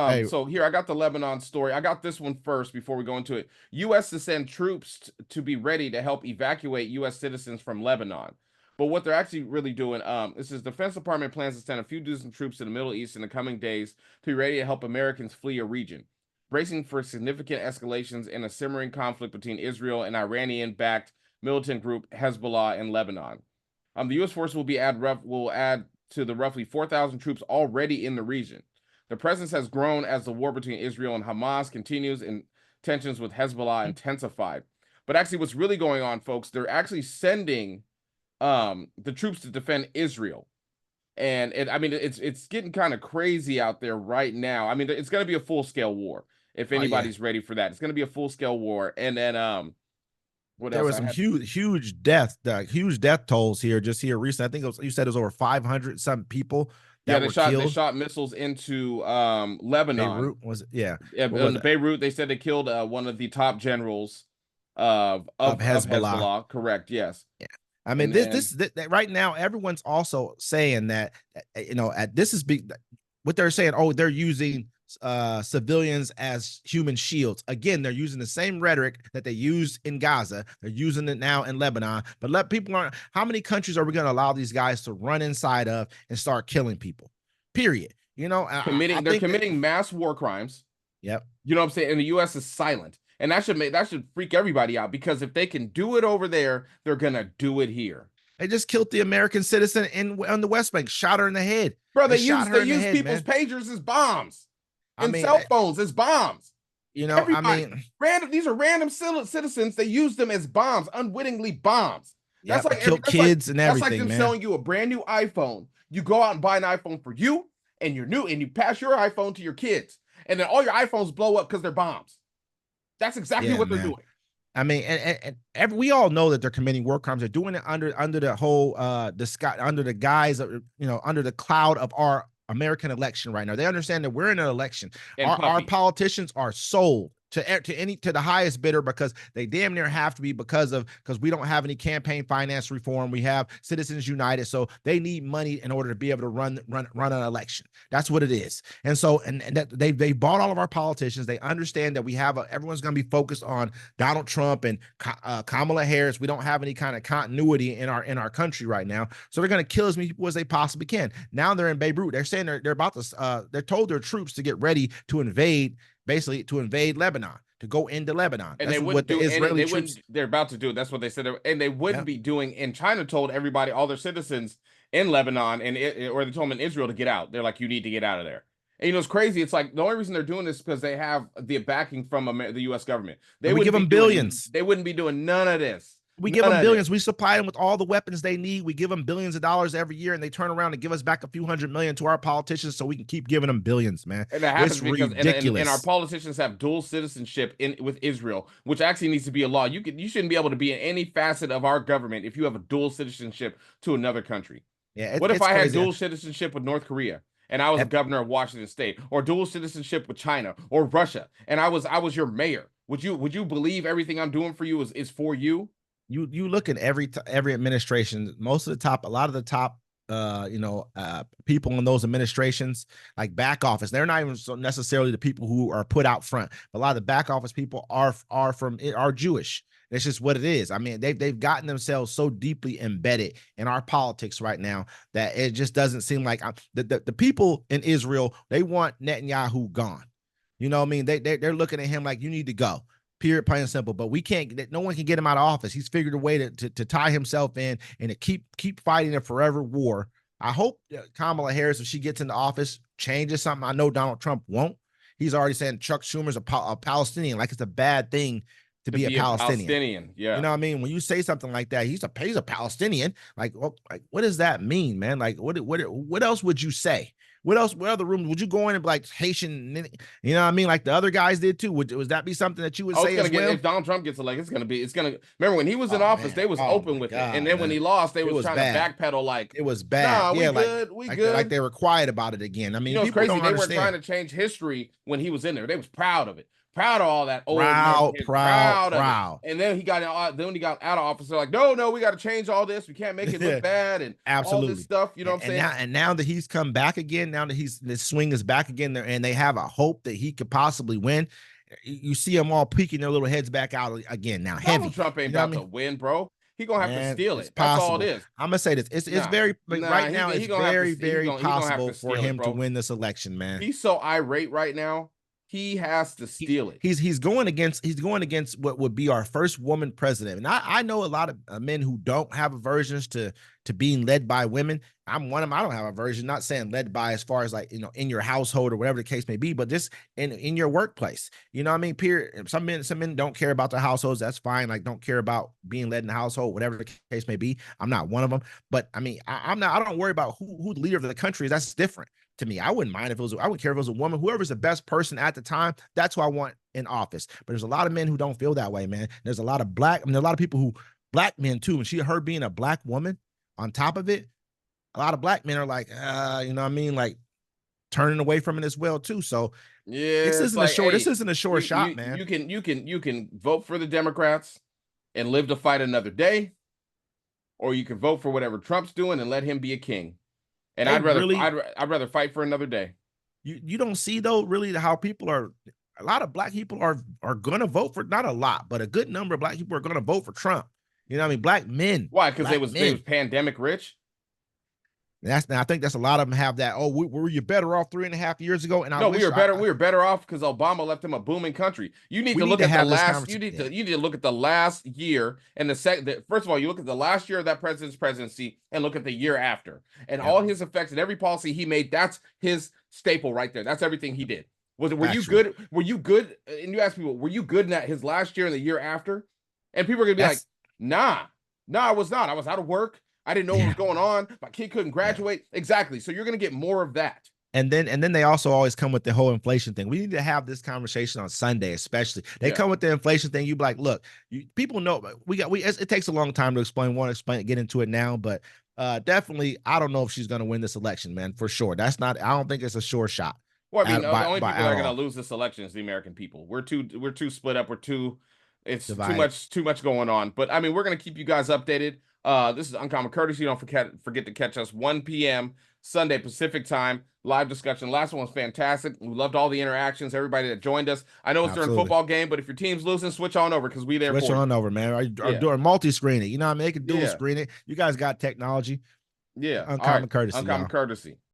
Hey, So here I got the Lebanon story. I got this one first before we go into it. U.S. to send troops to be ready to help evacuate U.S. citizens from Lebanon. But what they're actually really doing, this is Defense Department plans to send a few dozen troops to the Middle East in the coming days to be ready to help Americans flee a region, bracing for significant escalations in a simmering conflict between Israel and Iranian-backed militant group Hezbollah in Lebanon. The U.S. force will add to the roughly 4,000 troops already in the region. The presence has grown as the war between Israel and Hamas continues and tensions with Hezbollah intensified. But actually, what's really going on, folks, they're actually sending the troops to defend Israel. And I mean, it's getting kind of crazy out there right now. I mean, it's going to be a full-scale war if anybody's ready for that. It's going to be a full-scale war. And then what there else? was some huge death tolls here just here recently. I think you said it was over 500 some people that were killed. They shot missiles into Lebanon. Beirut was it? Yeah. In Beirut, they said they killed one of the top generals of Hezbollah. Correct. Yes. Yeah. I mean, this right now, everyone's also saying that this is big. What they're saying, they're using civilians as human shields. Again, they're using the same rhetoric that they used in Gaza. They're using it now in Lebanon. But let people learn, how many countries are we going to allow these guys to run inside of and start killing people? Period. They're committing mass war crimes. Yep. You know what I'm saying? And the U.S. is silent. And that should freak everybody out, because if they can do it over there, they're gonna do it here. They just killed the American citizen on the West Bank, shot her in the head. Bro, they use people's pagers as bombs, and cell phones as bombs. These are random citizens. They use them as bombs, unwittingly bombs. That's like kill kids and everything. That's like them selling you a brand new iPhone. You go out and buy an iPhone for you and you're new, and you pass your iPhone to your kids, and then all your iPhones blow up because they're bombs. That's exactly what they're doing. I mean, and we all know that they're committing war crimes. They're doing it under the whole under the guise of under the cloud of our American election right now. They understand that we're in an election. Our politicians are sold to the highest bidder, because they damn near have to be, because we don't have any campaign finance reform. We have Citizens United, so they need money in order to be able to run an election. That's what it is. And so and that they bought all of our politicians. They understand that everyone's going to be focused on Donald Trump and Kamala Harris. We don't have any kind of continuity in our country right now, so they're going to kill as many people as they possibly can. Now they're in Beirut. They're saying they're about to they're told their troops to get ready to invade. Basically, to invade Lebanon, to go into Lebanon. And they wouldn't do it. They're about to do it. That's what they said. And they wouldn't be doing. And China told everybody, all their citizens in Lebanon, or they told them in Israel to get out. They're like, you need to get out of there. And it's crazy. It's like the only reason they're doing this is because they have the backing from the U.S. government. They would give them billions. They wouldn't be doing none of this. We give them billions. We supply them with all the weapons they need. We give them billions of dollars every year, and they turn around and give us back a few $100 million to our politicians, so we can keep giving them billions, man. And that happens because ridiculous. And our politicians have dual citizenship with Israel, which actually needs to be a law. You shouldn't be able to be in any facet of our government if you have a dual citizenship to another country. Yeah. What if I had dual citizenship with North Korea, and I was a governor of Washington State, or dual citizenship with China or Russia, and I was your mayor? Would you believe everything I'm doing for you is for you? You look at every administration, a lot of the top people in those administrations, like back office, they're not even so necessarily the people who are put out front. But a lot of the back office people are Jewish. That's just what it is. I mean, they've gotten themselves so deeply embedded in our politics right now that it just doesn't seem like the people in Israel, they want Netanyahu gone. You know what I mean? They're looking at him like, you need to go. Period, plain and simple. But we can't. No one can get him out of office. He's figured a way to tie himself in and to keep fighting a forever war. I hope Kamala Harris, if she gets into office, changes something. I know Donald Trump won't. He's already saying Chuck Schumer's a Palestinian, like it's a bad thing to be a Palestinian. Yeah, you know what I mean? When you say something like that, he's a Palestinian. Like what does that mean, man? Like what else would you say? What other rooms would you go in and be like Haitian? You know what I mean? Like the other guys did too. Would that be something that you would say as well? If Donald Trump gets elected, it's gonna. Remember when he was in office, they was open with it, and then when he lost, they was trying to backpedal. Like it was bad. Nah, we good. Like they were quiet about it again. I mean, it's crazy. They weren't trying to change history when he was in there. They was proud of it. proud of all that old American Proud, history, proud, proud of it. proud. And then he got out. Then when he got out of office, they're like, no, no, we got to change all this. We can't make it look bad and all this Absolutely. stuff. You know what I'm And saying? now that he's come back again, now that the swing is back again there, and they have a hope that he could possibly win. You see them all peeking their little heads back out again now, heavy. Donald Trump ain't You know what I about to mean? win, bro. He gonna have to Man, steal it's it. That's all it possible. is. I'm gonna say this. It's Nah, very nah. right now. He It's gonna have to. very He gonna have possible to for steal it, him to bro. win this election, man. He's so irate right now. He has to steal it. He's going against what would be our first woman president. And I know a lot of men who don't have aversions to being led by women. I'm one of them. I don't have aversion, not saying led by as far as like, in your household or whatever the case may be, but just in your workplace. You know what I mean? Period. Some men don't care about their households. That's fine. Like, don't care about being led in the household, whatever the case may be. I'm not one of them. But I mean, I don't worry about who the leader of the country is. That's different. To me, I wouldn't mind if it was, I wouldn't care if it was a woman, whoever's the best person at the time. That's who I want in office. But there's a lot of men who don't feel that way, man. There's a lot of a lot of people who, black men too. And her being a black woman on top of it, a lot of black men are like, you know what I mean? Like turning away from it as well too. So yeah, this isn't like, this isn't a short shot, man. You can vote for the Democrats and live to fight another day, or you can vote for whatever Trump's doing and let him be a king. And I'd rather fight for another day. You don't see though really how people are. A lot of black people are gonna vote for, not a lot, but a good number of black people are gonna vote for Trump. You know what I mean? Black men. Why? Because they was pandemic rich. I think that's a lot of them have that. Oh, were you better off 3.5 years ago? And we were better off because Obama left him a booming country. You need to look at the last. You need to look at the last year and the second. First of all, you look at the last year of that president's presidency and look at the year after and all his effects and every policy he made. That's his staple right there. That's everything he did. Were you good? Were you good? And you ask people, were you good in that his last year and the year after? And people are gonna be like, nah, I was not. I was out of work. I didn't know what was going on. My kid couldn't graduate. Exactly. So you're going to get more of that. And then they also always come with the whole inflation thing. We need to have this conversation on Sunday, especially. They come with the inflation thing. You be like, look, people know it takes a long time to explain. Get into it now, but definitely, I don't know if she's going to win this election, man, for sure. I don't think it's a sure shot. Well, I mean, the only people that are going to lose this election is the American people. We're too split up. It's divided. too much going on. But I mean, we're going to keep you guys updated. This is Uncommon Courtesy. Don't forget to catch us 1 p.m. Sunday Pacific time. Live discussion. Last one was fantastic. We loved all the interactions. Everybody that joined us. I know it's during football game, but if your team's losing, switch on over because we there. Switch on over, man. Or doing multi-screen it. You know what I mean? They can dual screen it. You guys got technology. Yeah. Uncommon Courtesy. Uncommon Courtesy.